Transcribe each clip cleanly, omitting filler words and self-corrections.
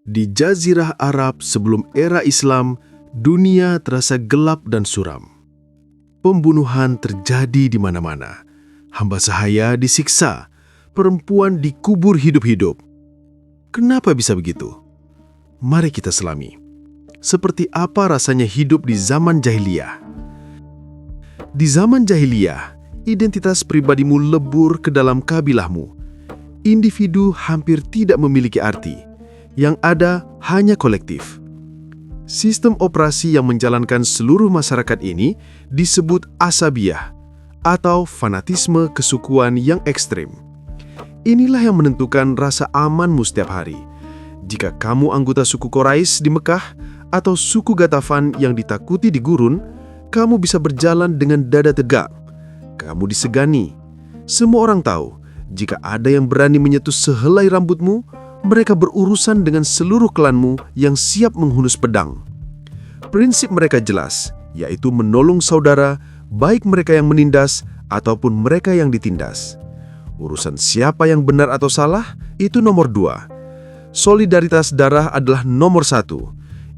Di Jazirah Arab sebelum era Islam, dunia terasa gelap dan suram. Pembunuhan terjadi di mana-mana. Hamba sahaya disiksa, perempuan dikubur hidup-hidup. Kenapa bisa begitu? Mari kita selami. Seperti apa rasanya hidup di zaman jahiliyah? Di zaman jahiliyah, identitas pribadimu lebur ke dalam kabilahmu. Individu hampir tidak memiliki arti. Yang ada hanya kolektif. Sistem operasi yang menjalankan seluruh masyarakat ini disebut asabiyah atau fanatisme kesukuan yang ekstrim. Inilah yang menentukan rasa amanmu setiap hari. Jika kamu anggota suku Quraisy di Mekah atau suku Ghatafan yang ditakuti di gurun, kamu bisa berjalan dengan dada tegak. Kamu disegani. Semua orang tahu, jika ada yang berani menyentuh sehelai rambutmu, mereka berurusan dengan seluruh klanmu yang siap menghunus pedang. Prinsip mereka jelas, yaitu menolong saudara, baik mereka yang menindas ataupun mereka yang ditindas. Urusan siapa yang benar atau salah, itu nomor 2. Solidaritas darah adalah nomor 1.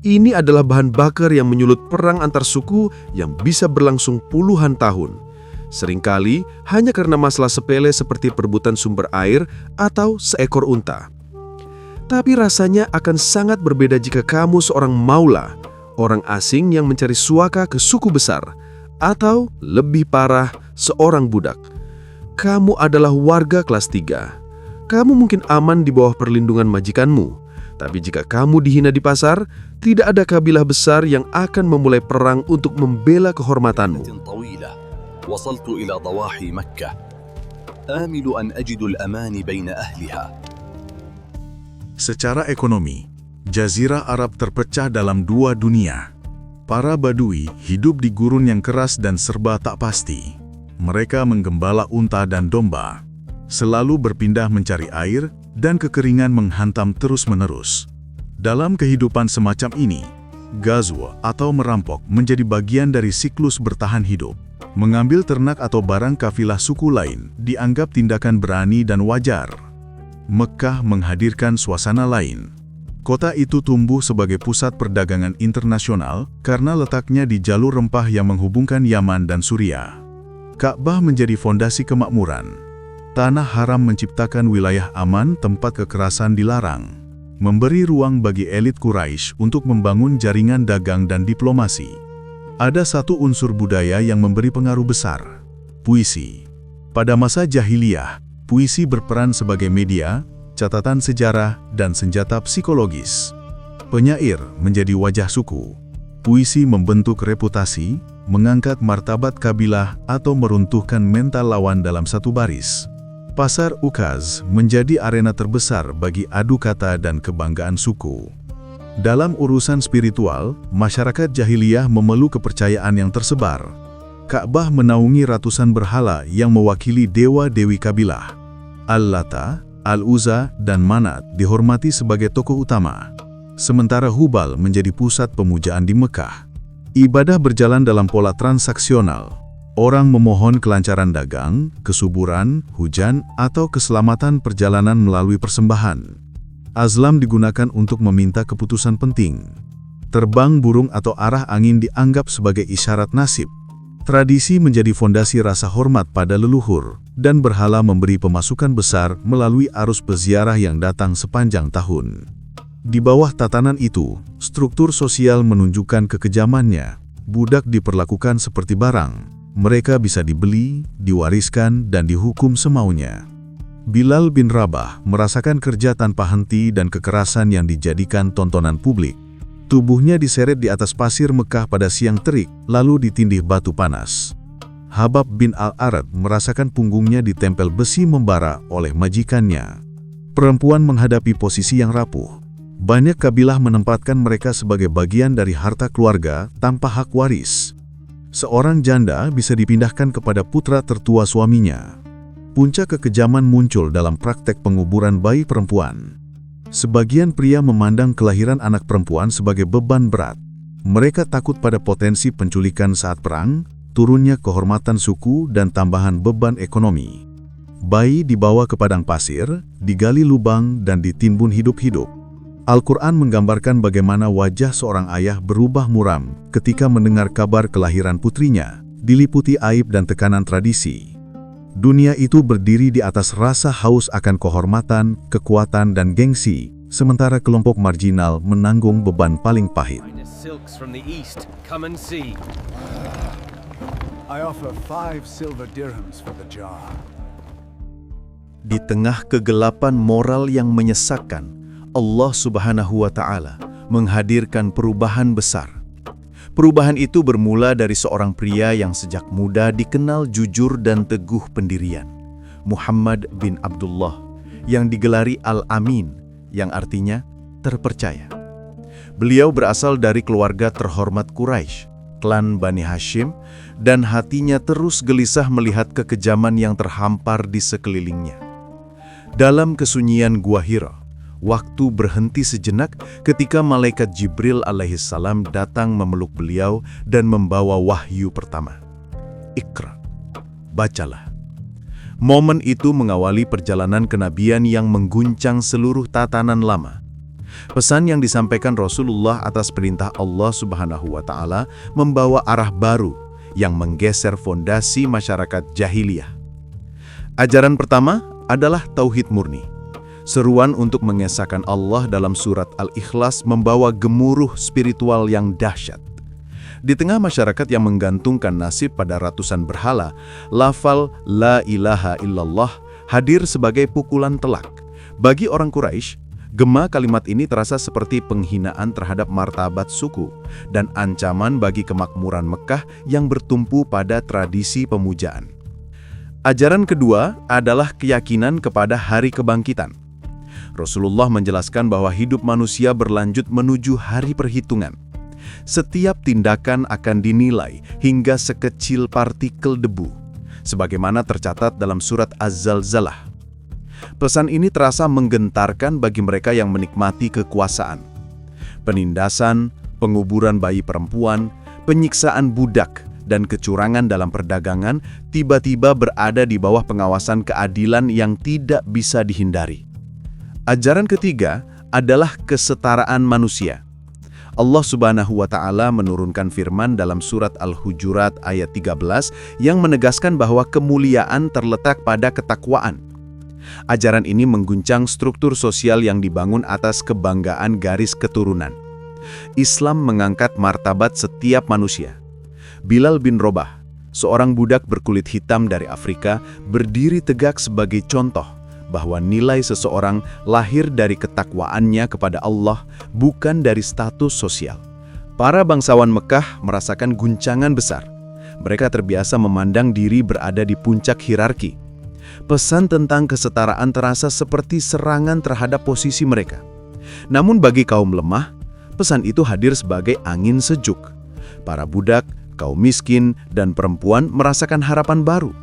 Ini adalah bahan bakar yang menyulut perang antar suku yang bisa berlangsung puluhan tahun. Seringkali hanya karena masalah sepele seperti perebutan sumber air atau seekor unta. Tapi rasanya akan sangat berbeda jika kamu seorang maula, orang asing yang mencari suaka ke suku besar, atau lebih parah, seorang budak. Kamu adalah warga kelas 3. Kamu mungkin aman di bawah perlindungan majikanmu, tapi jika kamu dihina di pasar, tidak ada kabilah besar yang akan memulai perang untuk membela kehormatanmu. وصلت إلى ضواحي مكة آمل أن أجد الأمان بين أهلها. Secara ekonomi, Jazirah Arab terpecah dalam 2 dunia. Para Badui hidup di gurun yang keras dan serba tak pasti. Mereka menggembala unta dan domba, selalu berpindah mencari air dan kekeringan menghantam terus-menerus. Dalam kehidupan semacam ini, ghazwa atau merampok menjadi bagian dari siklus bertahan hidup. Mengambil ternak atau barang kafilah suku lain dianggap tindakan berani dan wajar. Mekah menghadirkan suasana lain. Kota itu tumbuh sebagai pusat perdagangan internasional karena letaknya di jalur rempah yang menghubungkan Yaman dan Suriah. Ka'bah menjadi fondasi kemakmuran. Tanah haram menciptakan wilayah aman tempat kekerasan dilarang, memberi ruang bagi elit Quraisy untuk membangun jaringan dagang dan diplomasi. Ada satu unsur budaya yang memberi pengaruh besar, puisi. Pada masa jahiliyah, puisi berperan sebagai media, catatan sejarah, dan senjata psikologis. Penyair menjadi wajah suku. Puisi membentuk reputasi, mengangkat martabat kabilah, atau meruntuhkan mental lawan dalam satu baris. Pasar Ukaz menjadi arena terbesar bagi adu kata dan kebanggaan suku. Dalam urusan spiritual, masyarakat jahiliyah memeluk kepercayaan yang tersebar. Ka'bah menaungi ratusan berhala yang mewakili dewa-dewi kabilah. Al-Lata, Al-Uzza, dan Manat dihormati sebagai tokoh utama. Sementara Hubal menjadi pusat pemujaan di Mekah. Ibadah berjalan dalam pola transaksional. Orang memohon kelancaran dagang, kesuburan, hujan, atau keselamatan perjalanan melalui persembahan. Azlam digunakan untuk meminta keputusan penting. Terbang burung atau arah angin dianggap sebagai isyarat nasib. Tradisi menjadi fondasi rasa hormat pada leluhur, dan berhala memberi pemasukan besar melalui arus peziarah yang datang sepanjang tahun. Di bawah tatanan itu, struktur sosial menunjukkan kekejamannya. Budak diperlakukan seperti barang. Mereka bisa dibeli, diwariskan, dan dihukum semaunya. Bilal bin Rabah merasakan kerja tanpa henti dan kekerasan yang dijadikan tontonan publik. Tubuhnya diseret di atas pasir Mekah pada siang terik, lalu ditindih batu panas. Habab bin Al-Arad merasakan punggungnya ditempel besi membara oleh majikannya. Perempuan menghadapi posisi yang rapuh. Banyak kabilah menempatkan mereka sebagai bagian dari harta keluarga tanpa hak waris. Seorang janda bisa dipindahkan kepada putra tertua suaminya. Puncak kekejaman muncul dalam praktek penguburan bayi perempuan. Sebagian pria memandang kelahiran anak perempuan sebagai beban berat. Mereka takut pada potensi penculikan saat perang, turunnya kehormatan suku, dan tambahan beban ekonomi. Bayi dibawa ke padang pasir, digali lubang, dan ditimbun hidup-hidup. Al-Quran menggambarkan bagaimana wajah seorang ayah berubah muram ketika mendengar kabar kelahiran putrinya, diliputi aib dan tekanan tradisi. Dunia itu berdiri di atas rasa haus akan kehormatan, kekuatan, dan gengsi, sementara kelompok marginal menanggung beban paling pahit. Silks from the east, come and see. I offer 5 silver dirhams for the jar. Di tengah kegelapan moral yang menyesakkan, Allah Subhanahu wa Ta'ala menghadirkan perubahan besar. Perubahan itu bermula dari seorang pria yang sejak muda dikenal jujur dan teguh pendirian, Muhammad bin Abdullah, yang digelari Al-Amin, yang artinya terpercaya. Beliau berasal dari keluarga terhormat Quraisy, klan Bani Hashim, dan hatinya terus gelisah melihat kekejaman yang terhampar di sekelilingnya. Dalam kesunyian Gua Hira, waktu berhenti sejenak ketika malaikat Jibril alaihissalam datang memeluk beliau dan membawa wahyu pertama. Iqra, bacalah. Momen itu mengawali perjalanan kenabian yang mengguncang seluruh tatanan lama. Pesan yang disampaikan Rasulullah atas perintah Allah Subhanahu wa Ta'ala membawa arah baru yang menggeser fondasi masyarakat jahiliyah. Ajaran pertama adalah tauhid murni. Seruan untuk mengesahkan Allah dalam surat Al-Ikhlas membawa gemuruh spiritual yang dahsyat. Di tengah masyarakat yang menggantungkan nasib pada ratusan berhala, lafal La ilaha illallah hadir sebagai pukulan telak. Bagi orang Quraisy, gema kalimat ini terasa seperti penghinaan terhadap martabat suku dan ancaman bagi kemakmuran Mekah yang bertumpu pada tradisi pemujaan. Ajaran kedua adalah keyakinan kepada hari kebangkitan. Rasulullah menjelaskan bahwa hidup manusia berlanjut menuju hari perhitungan. Setiap tindakan akan dinilai hingga sekecil partikel debu, sebagaimana tercatat dalam surat Az-Zalzalah. Pesan ini terasa menggentarkan bagi mereka yang menikmati kekuasaan. Penindasan, penguburan bayi perempuan, penyiksaan budak, dan kecurangan dalam perdagangan tiba-tiba berada di bawah pengawasan keadilan yang tidak bisa dihindari. Ajaran ketiga adalah kesetaraan manusia. Allah Subhanahu wa Ta'ala menurunkan firman dalam surat Al-Hujurat ayat 13 yang menegaskan bahwa kemuliaan terletak pada ketakwaan. Ajaran ini mengguncang struktur sosial yang dibangun atas kebanggaan garis keturunan. Islam mengangkat martabat setiap manusia. Bilal bin Robah, seorang budak berkulit hitam dari Afrika, berdiri tegak sebagai contoh bahwa nilai seseorang lahir dari ketakwaannya kepada Allah, bukan dari status sosial. Para bangsawan Mekah merasakan guncangan besar. Mereka terbiasa memandang diri berada di puncak hierarki. Pesan tentang kesetaraan terasa seperti serangan terhadap posisi mereka. Namun bagi kaum lemah, pesan itu hadir sebagai angin sejuk. Para budak, kaum miskin, dan perempuan merasakan harapan baru.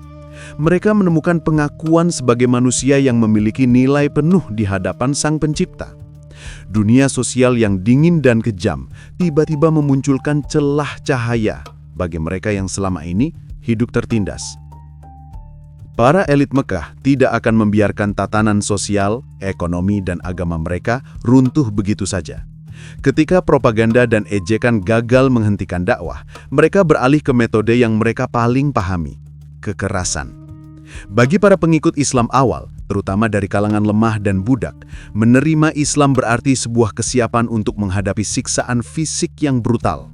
Mereka menemukan pengakuan sebagai manusia yang memiliki nilai penuh di hadapan Sang Pencipta. Dunia sosial yang dingin dan kejam tiba-tiba memunculkan celah cahaya bagi mereka yang selama ini hidup tertindas. Para elit Mekah tidak akan membiarkan tatanan sosial, ekonomi, dan agama mereka runtuh begitu saja. Ketika propaganda dan ejekan gagal menghentikan dakwah, mereka beralih ke metode yang mereka paling pahami, kekerasan. Bagi para pengikut Islam awal, terutama dari kalangan lemah dan budak, menerima Islam berarti sebuah kesiapan untuk menghadapi siksaan fisik yang brutal.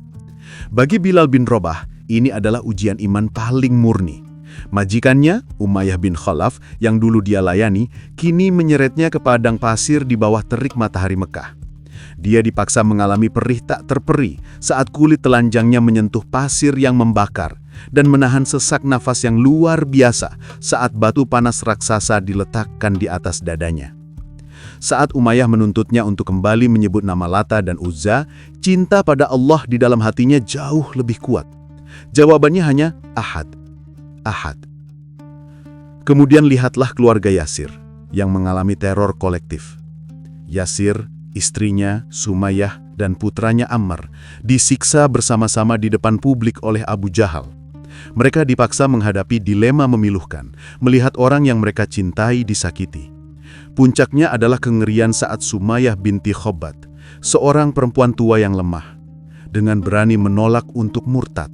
Bagi Bilal bin Robah, ini adalah ujian iman paling murni. Majikannya, Umayyah bin Khalaf, yang dulu dia layani, kini menyeretnya ke padang pasir di bawah terik matahari Mekah. Dia dipaksa mengalami perih tak terperi saat kulit telanjangnya menyentuh pasir yang membakar dan menahan sesak nafas yang luar biasa saat batu panas raksasa diletakkan di atas dadanya. Saat Umayyah menuntutnya untuk kembali menyebut nama Lata dan Uzza, cinta pada Allah di dalam hatinya jauh lebih kuat. Jawabannya hanya Ahad. Ahad. Kemudian lihatlah keluarga Yasir yang mengalami teror kolektif. Yasir, istrinya, Sumayyah, dan putranya Ammar disiksa bersama-sama di depan publik oleh Abu Jahal. Mereka dipaksa menghadapi dilema memiluhkan, melihat orang yang mereka cintai disakiti. Puncaknya adalah kengerian saat Sumayyah binti Khobat, seorang perempuan tua yang lemah, dengan berani menolak untuk murtad.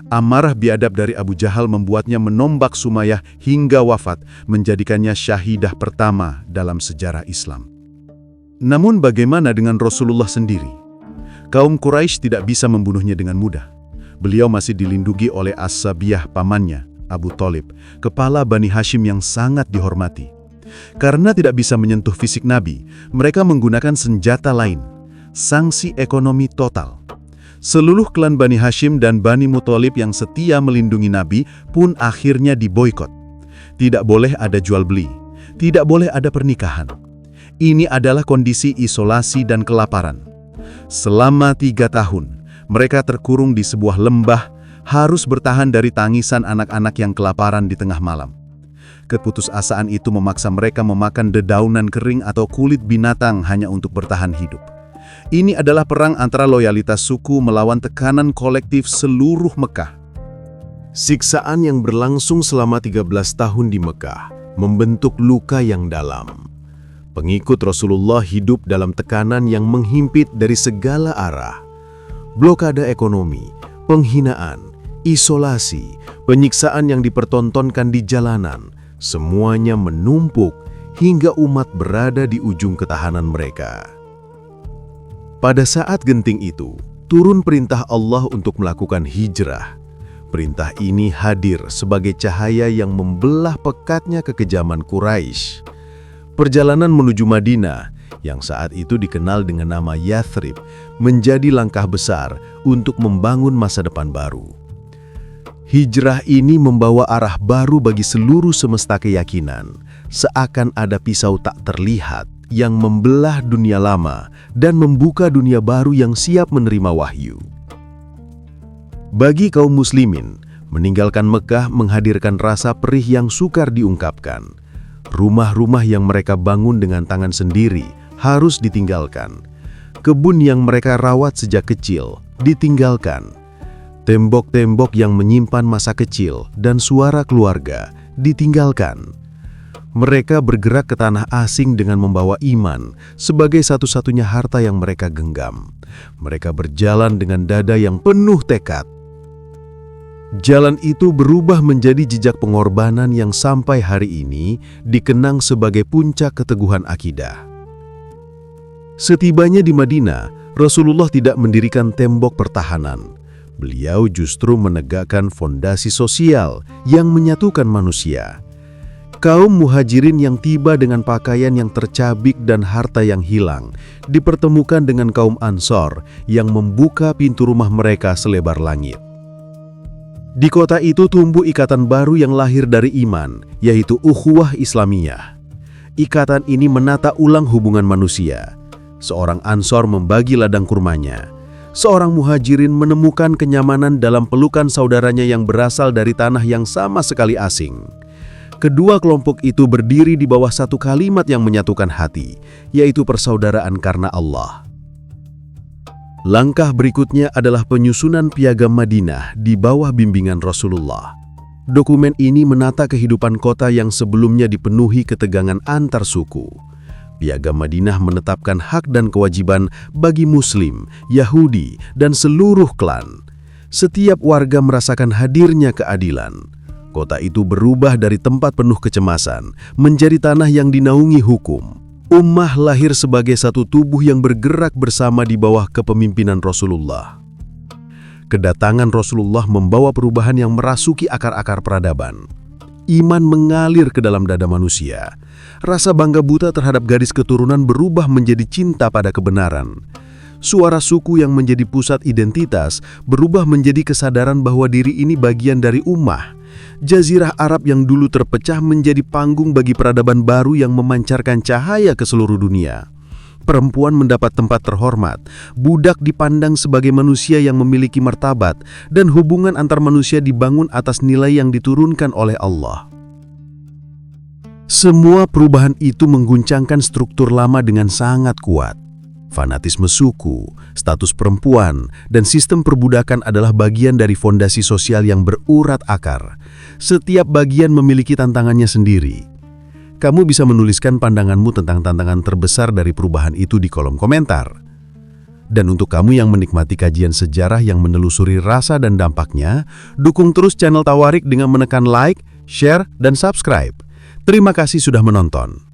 Amarah biadab dari Abu Jahal membuatnya menombak Sumayyah hingga wafat, menjadikannya syahidah pertama dalam sejarah Islam. Namun bagaimana dengan Rasulullah sendiri? Kaum Quraisy tidak bisa membunuhnya dengan mudah. Beliau masih dilindungi oleh As-Sabiyah pamannya, Abu Thalib, kepala Bani Hashim yang sangat dihormati. Karena tidak bisa menyentuh fisik Nabi, mereka menggunakan senjata lain, sanksi ekonomi total. Seluruh klan Bani Hashim dan Bani Muthalib yang setia melindungi Nabi pun akhirnya diboikot. Tidak boleh ada jual beli, tidak boleh ada pernikahan. Ini adalah kondisi isolasi dan kelaparan. Selama 3 tahun, mereka terkurung di sebuah lembah, harus bertahan dari tangisan anak-anak yang kelaparan di tengah malam. Keputusasaan itu memaksa mereka memakan dedaunan kering atau kulit binatang hanya untuk bertahan hidup. Ini adalah perang antara loyalitas suku melawan tekanan kolektif seluruh Mekah. Siksaan yang berlangsung selama 13 tahun di Mekah membentuk luka yang dalam. Pengikut Rasulullah hidup dalam tekanan yang menghimpit dari segala arah. Blokade ekonomi, penghinaan, isolasi, penyiksaan yang dipertontonkan di jalanan, semuanya menumpuk hingga umat berada di ujung ketahanan mereka. Pada saat genting itu, turun perintah Allah untuk melakukan hijrah. Perintah ini hadir sebagai cahaya yang membelah pekatnya kekejaman Quraisy. Perjalanan menuju Madinah, yang saat itu dikenal dengan nama Yathrib, menjadi langkah besar untuk membangun masa depan baru. Hijrah ini membawa arah baru bagi seluruh semesta keyakinan, seakan ada pisau tak terlihat yang membelah dunia lama dan membuka dunia baru yang siap menerima wahyu. Bagi kaum muslimin, meninggalkan Mekah menghadirkan rasa perih yang sukar diungkapkan. Rumah-rumah yang mereka bangun dengan tangan sendiri harus ditinggalkan. Kebun yang mereka rawat sejak kecil ditinggalkan. Tembok-tembok yang menyimpan masa kecil dan suara keluarga ditinggalkan. Mereka bergerak ke tanah asing dengan membawa iman sebagai satu-satunya harta yang mereka genggam. Mereka berjalan dengan dada yang penuh tekad. Jalan itu berubah menjadi jejak pengorbanan yang sampai hari ini dikenang sebagai puncak keteguhan akidah. Setibanya di Madinah, Rasulullah tidak mendirikan tembok pertahanan. Beliau justru menegakkan fondasi sosial yang menyatukan manusia. Kaum muhajirin yang tiba dengan pakaian yang tercabik dan harta yang hilang dipertemukan dengan kaum Ansor yang membuka pintu rumah mereka selebar langit. Di kota itu tumbuh ikatan baru yang lahir dari iman, yaitu ukhuwah Islamiyah. Ikatan ini menata ulang hubungan manusia. Seorang Ansor membagi ladang kurmanya. Seorang muhajirin menemukan kenyamanan dalam pelukan saudaranya yang berasal dari tanah yang sama sekali asing. Kedua kelompok itu berdiri di bawah satu kalimat yang menyatukan hati, yaitu persaudaraan karena Allah. Langkah berikutnya adalah penyusunan Piagam Madinah di bawah bimbingan Rasulullah. Dokumen ini menata kehidupan kota yang sebelumnya dipenuhi ketegangan antar suku. Piagam Madinah menetapkan hak dan kewajiban bagi Muslim, Yahudi, dan seluruh klan. Setiap warga merasakan hadirnya keadilan. Kota itu berubah dari tempat penuh kecemasan menjadi tanah yang dinaungi hukum. Ummah lahir sebagai satu tubuh yang bergerak bersama di bawah kepemimpinan Rasulullah. Kedatangan Rasulullah membawa perubahan yang merasuki akar-akar peradaban. Iman mengalir ke dalam dada manusia. Rasa bangga buta terhadap garis keturunan berubah menjadi cinta pada kebenaran. Suara suku yang menjadi pusat identitas berubah menjadi kesadaran bahwa diri ini bagian dari ummah. Jazirah Arab yang dulu terpecah menjadi panggung bagi peradaban baru yang memancarkan cahaya ke seluruh dunia. Perempuan mendapat tempat terhormat, budak dipandang sebagai manusia yang memiliki martabat, dan hubungan antar manusia dibangun atas nilai yang diturunkan oleh Allah. Semua perubahan itu mengguncangkan struktur lama dengan sangat kuat. Fanatisme suku, status perempuan, dan sistem perbudakan adalah bagian dari fondasi sosial yang berurat akar. Setiap bagian memiliki tantangannya sendiri. Kamu bisa menuliskan pandanganmu tentang tantangan terbesar dari perubahan itu di kolom komentar. Dan untuk kamu yang menikmati kajian sejarah yang menelusuri rasa dan dampaknya, dukung terus channel Tawarik dengan menekan like, share, dan subscribe. Terima kasih sudah menonton.